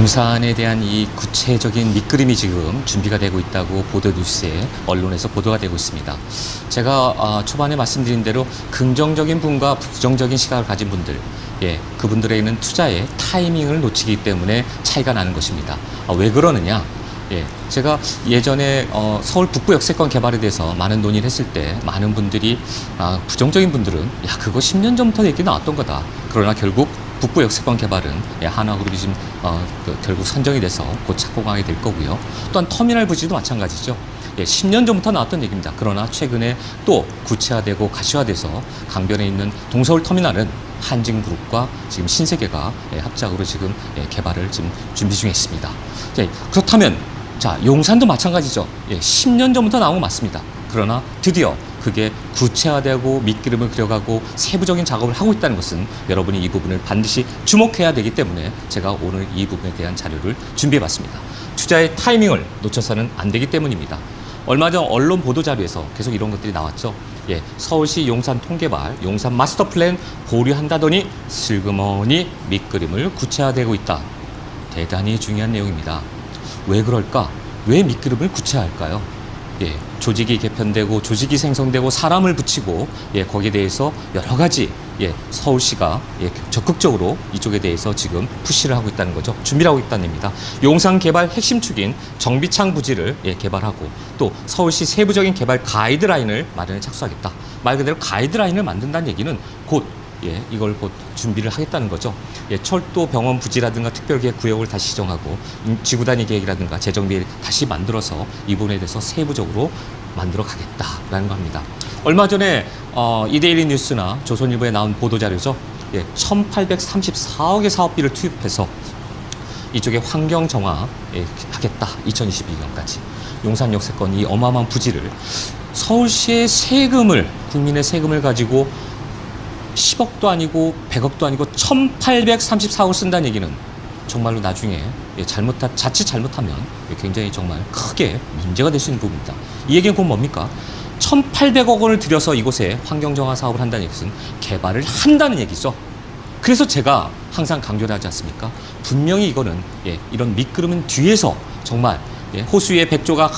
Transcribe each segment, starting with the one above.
용산에 대한 이 구체적인 밑그림이 지금 준비가 되고 있다고 보도 뉴스에 언론에서 보도가 되고 있습니다. 제가 초반에 말씀드린 대로 긍정적인 분과 부정적인 시각을 가진 분들, 그분들에게는 투자의 타이밍을 놓치기 때문에 차이가 나는 것입니다. 왜 그러느냐? 제가 예전에 서울 북부 역세권 개발에 대해서 많은 논의를 했을 때 많은 분들이 부정적인 분들은 야 그거 10년 전부터 얘기 나왔던 거다. 그러나 결국 북부 역세권 개발은 하나그룹이 지금 결국 선정이 돼서 곧 착공하게 될 거고요. 또한 터미널 부지도 마찬가지죠. 10년 전부터 나왔던 얘기입니다. 그러나 최근에 또 구체화되고 가시화돼서 강변에 있는 동서울 터미널은 한진그룹과 지금 신세계가 합작으로 지금 개발을 지금 준비 중에 있습니다. 그렇다면 자 용산도 마찬가지죠. 10년 전부터 나온 거 맞습니다. 그러나 드디어 그게 구체화되고 밑그림을 그려가고 세부적인 작업을 하고 있다는 것은 여러분이 이 부분을 반드시 주목해야 되기 때문에 제가 오늘 이 부분에 대한 자료를 준비해봤습니다. 투자의 타이밍을 놓쳐서는 안 되기 때문입니다. 얼마 전 언론 보도 자료에서 계속 이런 것들이 나왔죠. 서울시 용산 통개발, 용산 마스터 플랜 보류한다더니 슬그머니 밑그림을 구체화되고 있다. 대단히 중요한 내용입니다. 왜 그럴까? 왜 밑그림을 구체화할까요? 조직이 개편되고 조직이 생성되고 사람을 붙이고 거기에 대해서 여러 가지 서울시가 적극적으로 이쪽에 대해서 지금 푸시를 하고 있다는 거죠. 준비를 하고 있다는 얘기입니다. 용산 개발 핵심 축인 정비창 부지를 개발하고 또 서울시 세부적인 개발 가이드라인을 마련에 착수하겠다. 말 그대로 가이드라인을 만든다는 얘기는 곧 이걸 곧 준비를 하겠다는 거죠. 철도 병원 부지라든가 특별계획 구역을 다시 지정하고 지구단위 계획이라든가 재정비를 다시 만들어서 이 부분에 대해서 세부적으로 만들어 가겠다라는 겁니다. 얼마 전에 이데일리 뉴스나 조선일보에 나온 보도자료죠. 1834억의 사업비를 투입해서 이쪽에 환경 정화 하겠다. 2022년까지. 용산 역세권 이 어마어마한 부지를 서울시의 세금을 국민의 세금을 가지고 10억도 아니고 100억도 아니고 1834억을 쓴다는 얘기는 정말로 나중에 자칫 잘못하면 굉장히 정말 크게 문제가 될 수 있는 부분입니다. 이 얘기는 곧 뭡니까? 1800억 원을 들여서 이곳에 환경정화 사업을 한다는 얘기는 개발을 한다는 얘기죠. 그래서 제가 항상 강조를 하지 않습니까? 분명히 이거는 이런 밑그림은 뒤에서 정말 호수의 백조가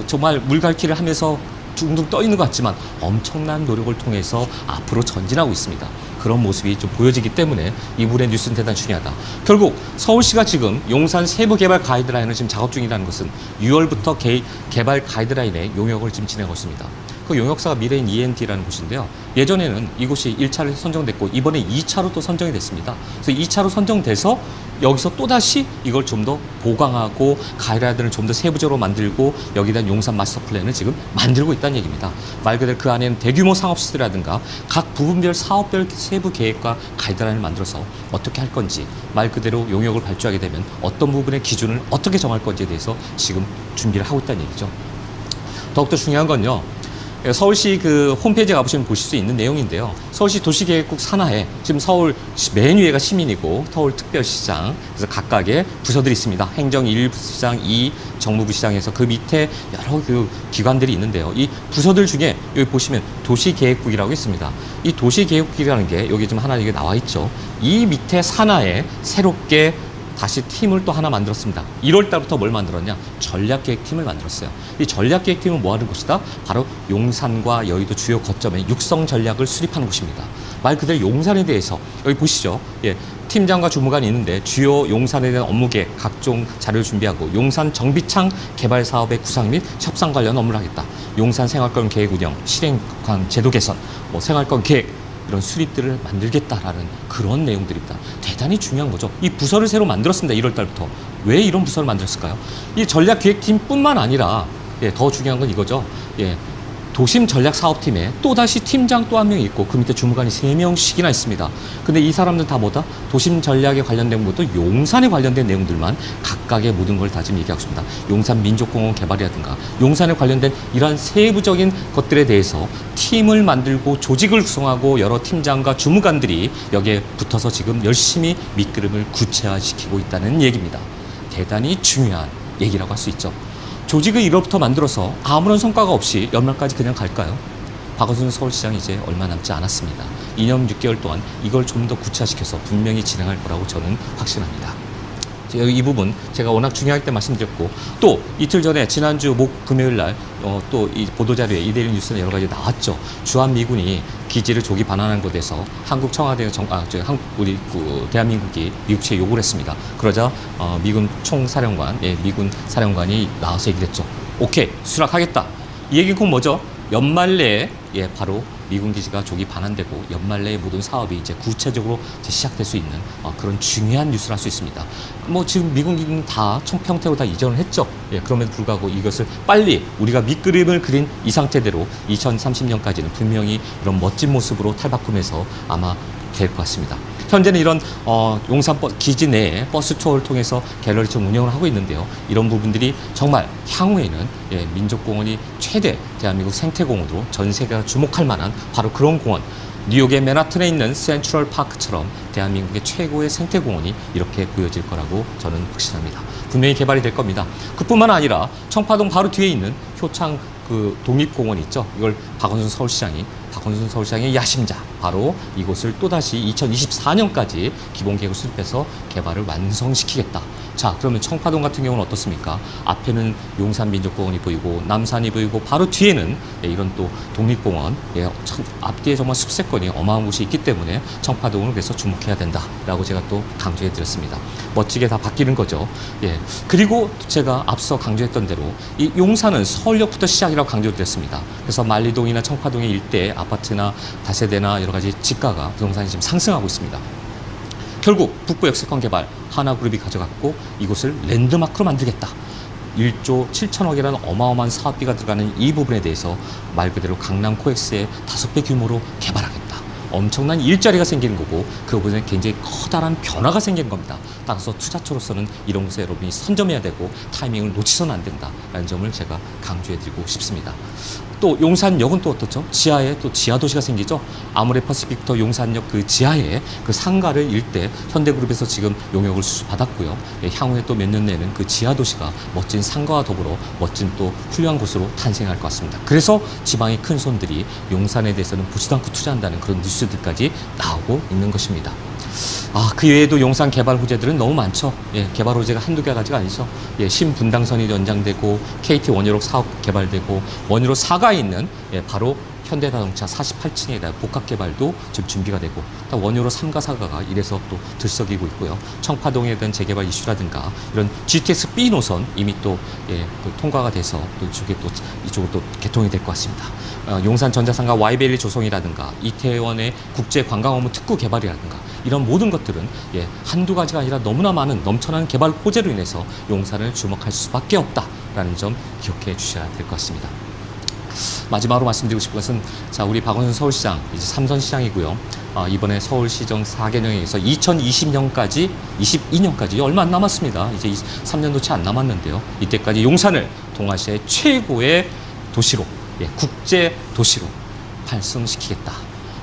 정말 물갈퀴를 하면서 둥둥 떠 있는 것 같지만 엄청난 노력을 통해서 앞으로 전진하고 있습니다. 그런 모습이 좀 보여지기 때문에 이분의 뉴스는 대단히 중요하다. 결국 서울시가 지금 용산 세부 개발 가이드라인을 지금 작업 중이라는 것은 6월부터 개발 가이드라인의 용역을 지금 진행하고 있습니다. 그 용역사가 미래인 ENT라는 곳인데요. 예전에는 이곳이 1차로 선정됐고 이번에 2차로 또 선정이 됐습니다. 그래서 2차로 선정돼서 여기서 또다시 이걸 좀 더 보강하고 가이드라인을 좀 더 세부적으로 만들고 여기다 용산 마스터 플랜을 지금 만들고 있다는 얘기입니다. 말 그대로 그 안에는 대규모 상업시설이라든가 각 부분별 사업별 세부 계획과 가이드라인을 만들어서 어떻게 할 건지 말 그대로 용역을 발주하게 되면 어떤 부분의 기준을 어떻게 정할 건지에 대해서 지금 준비를 하고 있다는 얘기죠. 더욱더 중요한 건요. 서울시 그 홈페이지에 가보시면 보실 수 있는 내용인데요. 서울시 도시계획국 산하에 지금 서울 맨 위에가 시민이고 서울특별시장 그래서 각각의 부서들이 있습니다. 행정 1부시장, 2 정무부시장에서 그 밑에 여러 그 기관들이 있는데요. 이 부서들 중에 여기 보시면 도시계획국이라고 있습니다. 이 도시계획국이라는 게 여기 좀 하나 이게 나와 있죠. 이 밑에 산하에 새롭게 다시 팀을 또 하나 만들었습니다. 1월 달부터 뭘 만들었냐? 전략계획팀을 만들었어요. 이 전략계획팀은 뭐 하는 곳이다? 바로 용산과 여의도 주요 거점의 육성 전략을 수립하는 곳입니다. 말 그대로 용산에 대해서 여기 보시죠. 팀장과 주무관이 있는데 주요 용산에 대한 업무 계획, 각종 자료를 준비하고 용산 정비창 개발 사업의 구상 및 협상 관련 업무를 하겠다. 용산 생활권 계획 운영, 실행 제도 개선, 생활권 계획 이런 수립들을 만들겠다라는 그런 내용들입니다. 대단히 중요한 거죠. 이 부서를 새로 만들었습니다. 1월 달부터. 왜 이런 부서를 만들었을까요? 이 전략기획팀뿐만 아니라 더 중요한 건 이거죠. 도심 전략사업팀에 또다시 팀장 또 한 명 있고 그 밑에 주무관이 3명씩이나 있습니다. 근데 이 사람들 다 뭐다? 도심 전략에 관련된 것도 용산에 관련된 내용들만 각각의 모든 걸 다 지금 얘기하고 있습니다. 용산 민족공원 개발이라든가 용산에 관련된 이러한 세부적인 것들에 대해서 팀을 만들고 조직을 구성하고 여러 팀장과 주무관들이 여기에 붙어서 지금 열심히 밑그림을 구체화시키고 있다는 얘기입니다. 대단히 중요한 얘기라고 할 수 있죠. 조직을 1월부터 만들어서 아무런 성과가 없이 연말까지 그냥 갈까요? 박원순 서울시장이 이제 얼마 남지 않았습니다. 2년 6개월 동안 이걸 좀 더 구체화시켜서 분명히 진행할 거라고 저는 확신합니다. 이 부분 제가 워낙 중요하기 때문에 말씀드렸고, 또 이틀 전에 지난주 금요일 날 또 이 보도자료에 이데일리 뉴스는 여러 가지 나왔죠. 주한미군이 기지를 조기 반환한 곳에서 한국 청와대 우리 대한민국이 미국 측에 요구를 했습니다. 그러자 미군 총사령관, 미군 사령관이 나와서 얘기를 했죠. 오케이, 수락하겠다. 이 얘기는 곧 뭐죠? 연말 내에 바로 미군 기지가 조기 반환되고 연말 내에 모든 사업이 이제 구체적으로 이제 시작될 수 있는 그런 중요한 뉴스를 할 수 있습니다. 뭐 지금 미군 기지는 다 총평택으로 다 이전을 했죠. 그럼에도 불구하고 이것을 빨리 우리가 밑그림을 그린 이 상태대로 2030년까지는 분명히 이런 멋진 모습으로 탈바꿈해서 아마 될 것 같습니다. 현재는 이런 용산 기지 내에 버스 투어를 통해서 갤러리처럼 운영을 하고 있는데요. 이런 부분들이 정말 향후에는 민족공원이 최대 대한민국 생태공원으로 전 세계가 주목할 만한 바로 그런 공원, 뉴욕의 맨하튼에 있는 센트럴 파크처럼 대한민국의 최고의 생태공원이 이렇게 보여질 거라고 저는 확신합니다. 분명히 개발이 될 겁니다. 그뿐만 아니라 청파동 바로 뒤에 있는 효창 독립공원 있죠. 이걸 박원순 서울시장의 야심작, 바로 이곳을 또다시 2024년까지 기본계획을 수립해서 개발을 완성시키겠다. 자, 그러면 청파동 같은 경우는 어떻습니까? 앞에는 용산민족공원이 보이고 남산이 보이고 바로 뒤에는 이런 또 독립공원, 앞뒤에 정말 숲세권이 어마어마한 곳이 있기 때문에 청파동을 그래서 주목해야 된다라고 제가 또 강조해 드렸습니다. 멋지게 다 바뀌는 거죠. 그리고 제가 앞서 강조했던 대로 이 용산은 서울역부터 시작이라고 강조드렸습니다. 그래서 만리동이나 청파동의 일대 아파트나 다세대나 여러 가지 지가가 부동산이 지금 상승하고 있습니다. 결국 북부 역세권 개발 하나그룹이 가져갔고 이곳을 랜드마크로 만들겠다. 1조 7천억이라는 어마어마한 사업비가 들어가는 이 부분에 대해서 말 그대로 강남 코엑스의 5배 규모로 개발하겠다. 엄청난 일자리가 생기는 거고 그 부분에 굉장히 커다란 변화가 생기는 겁니다. 따라서 투자처로서는 이런 곳에 여러분이 선점해야 되고 타이밍을 놓치서는 안 된다라는 점을 제가 강조해드리고 싶습니다. 또 용산역은 또 어떻죠? 지하에 또 지하도시가 생기죠. 아모레퍼시픽부터 용산역 그 지하에 그 상가를 일대 현대그룹에서 지금 용역을 수주받았고요. 향후에 또 몇 년 내는 그 지하도시가 멋진 상가와 더불어 멋진 또 훌륭한 곳으로 탄생할 것 같습니다. 그래서 지방의 큰 손들이 용산에 대해서는 보지도 않고 투자한다는 그런 뉴스들까지 나오고 있는 것입니다. 그 외에도 용산 개발 호재들은 너무 많죠. 개발 호재가 한두 가지가 아니죠. 신분당선이 연장되고 KT 원유로 사업 개발되고 원유로 4가에 있는 바로 현대자동차 48층에 대한 복합 개발도 지금 준비가 되고 원유로 3가 4가가 이래서 또 들썩이고 있고요. 청파동에 대한 재개발 이슈라든가 이런 GTX B 노선 이미 또 통과가 돼서 또 이쪽으로 또 개통이 될 것 같습니다. 용산 전자상가 와이베리 조성이라든가 이태원의 국제관광업무 특구 개발이라든가 이런 모든 것들은 한두 가지가 아니라 너무나 많은 넘쳐나는 개발 호재로 인해서 용산을 주목할 수밖에 없다라는 점 기억해 주셔야 될 것 같습니다. 마지막으로 말씀드리고 싶은 것은 우리 박원순 서울시장 이제 3선 시장이고요. 이번에 서울시정 4개년에서 2020년까지 22년까지 얼마 안 남았습니다. 이제 3년도 채 안 남았는데요. 이때까지 용산을 동아시아의 최고의 도시로 국제 도시로 발전시키겠다,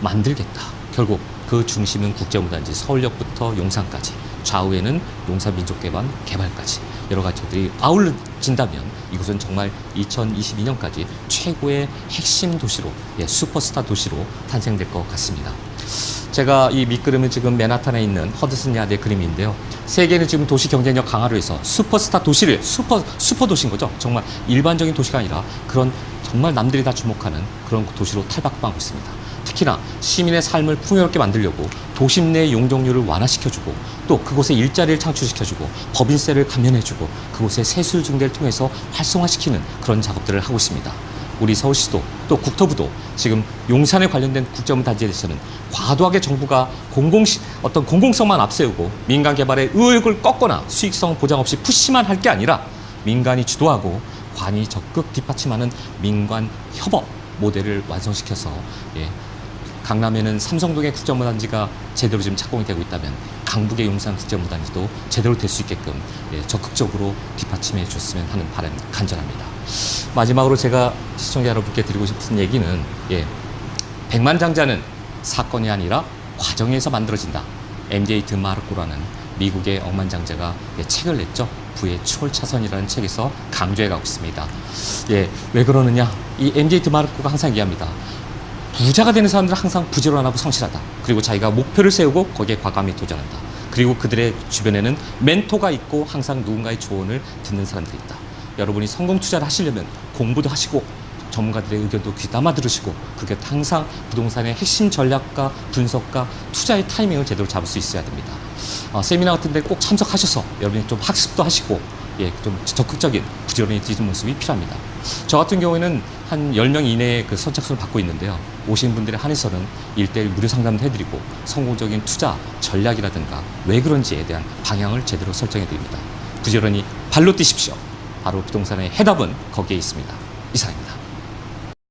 만들겠다. 결국 그 중심은 국제무단지 서울역부터 용산까지, 좌우에는 용산민족개발 개발까지 여러 가지들이 아울러진다면 이곳은 정말 2022년까지 최고의 핵심 도시로, 슈퍼스타 도시로 탄생될 것 같습니다. 제가 이 밑그림은 지금 맨하탄에 있는 허드슨 야드의 그림인데요. 세계는 지금 도시 경쟁력 강화로 해서 슈퍼스타 도시를 슈퍼 도시인 거죠. 정말 일반적인 도시가 아니라 그런 정말 남들이 다 주목하는 그런 도시로 탈바꿈하고 있습니다. 특히나 시민의 삶을 풍요롭게 만들려고 도심 내 용적률을 완화시켜주고 또 그곳에 일자리를 창출시켜주고 법인세를 감면해주고 그곳에 세술 증대를 통해서 활성화시키는 그런 작업들을 하고 있습니다. 우리 서울시도 또 국토부도 지금 용산에 관련된 국제업무단지에 대해서는 과도하게 정부가 어떤 공공성만 앞세우고 민간 개발의 의욕을 꺾거나 수익성 보장 없이 푸시만 할 게 아니라 민간이 주도하고 관이 적극 뒷받침하는 민관 협업 모델을 완성시켜서 강남에는 삼성동의 국제업무단지가 제대로 지금 착공이 되고 있다면 강북의 용산 국제업무단지도 제대로 될 수 있게끔 적극적으로 뒷받침해 줬으면 하는 바람이 간절합니다. 마지막으로 제가 시청자 여러분께 드리고 싶은 얘기는 백만장자는 사건이 아니라 과정에서 만들어진다. MJ 드마르코라는 미국의 억만장자가 책을 냈죠. 부의 추월차선이라는 책에서 강조해 가고 있습니다. 왜 그러느냐? 이 MJ 드마르코가 항상 얘기합니다. 부자가 되는 사람들은 항상 부지런하고 성실하다. 그리고 자기가 목표를 세우고 거기에 과감히 도전한다. 그리고 그들의 주변에는 멘토가 있고 항상 누군가의 조언을 듣는 사람들이 있다. 여러분이 성공 투자를 하시려면 공부도 하시고 전문가들의 의견도 귀담아 들으시고 그게 항상 부동산의 핵심 전략과 분석과 투자의 타이밍을 제대로 잡을 수 있어야 됩니다. 세미나 같은 데 꼭 참석하셔서 여러분이 좀 학습도 하시고 좀 적극적인 부지런히 뛰는 모습이 필요합니다. 저 같은 경우에는 한 10명 이내의 그 선착순을 받고 있는데요. 오신 분들에 한해서는 1:1 무료 상담도 해드리고 성공적인 투자 전략이라든가 왜 그런지에 대한 방향을 제대로 설정해 드립니다. 부지런히 발로 뛰십시오. 바로 부동산의 해답은 거기에 있습니다. 이상입니다.